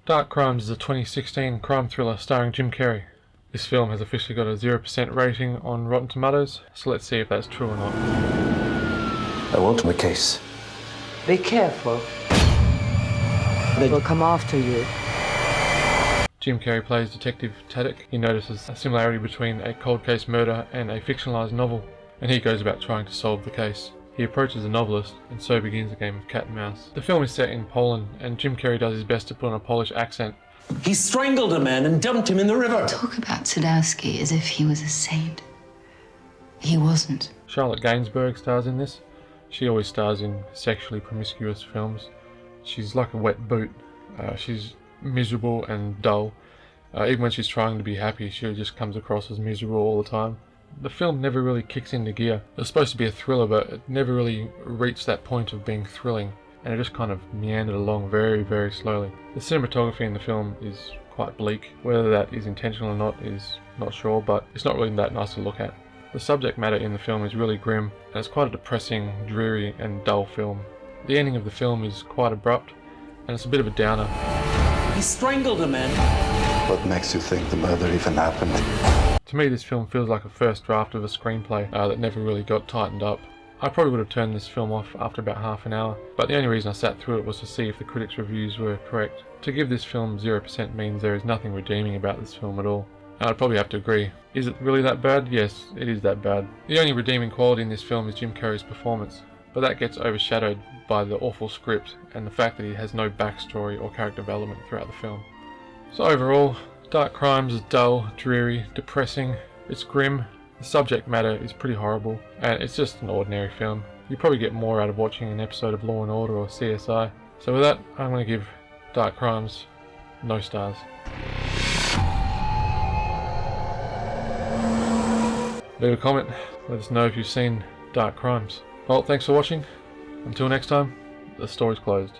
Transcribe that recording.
Dark Crimes is a 2016 crime thriller starring Jim Carrey. This film has officially got a 0% rating on Rotten Tomatoes, so let's see if that's true or not. I want my case. Be careful. They will come after you. Jim Carrey plays Detective Taddock. He notices a similarity between a cold case murder and a fictionalized novel, and he goes about trying to solve the case. He approaches the novelist, and so begins a game of cat and mouse. The film is set in Poland, and Jim Carrey does his best to put on a Polish accent. He strangled a man and dumped him in the river. Talk about Sadowski as if he was a saint. He wasn't. Charlotte Gainsbourg stars in this. She always stars in sexually promiscuous films. She's like a wet boot. She's miserable and dull. Even when she's trying to be happy, she just comes across as miserable all the time. The film never really kicks into gear. It was supposed to be a thriller, but it never really reached that point of being thrilling, and it just kind of meandered along very, very slowly. The cinematography in the film is quite bleak. Whether that is intentional or not is not sure, but it's not really that nice to look at. The subject matter in the film is really grim, and it's quite a depressing, dreary and dull film. The ending of the film is quite abrupt, and it's a bit of a downer. He strangled a man. What makes you think the murder even happened? To me, this film feels like a first draft of a screenplay that never really got tightened up. I probably would have turned this film off after about half an hour, but the only reason I sat through it was to see if the critics' reviews were correct. To give this film 0% means there is nothing redeeming about this film at all. And I'd probably have to agree. Is it really that bad? Yes, it is that bad. The only redeeming quality in this film is Jim Carrey's performance, but that gets overshadowed by the awful script and the fact that he has no backstory or character development throughout the film. So overall, Dark Crimes is dull, dreary, depressing, it's grim, the subject matter is pretty horrible, and it's just an ordinary film. You probably get more out of watching an episode of Law & Order or CSI. So with that, I'm going to give Dark Crimes no stars. Leave a comment, let us know if you've seen Dark Crimes. Well, thanks for watching. Until next time, the story's closed.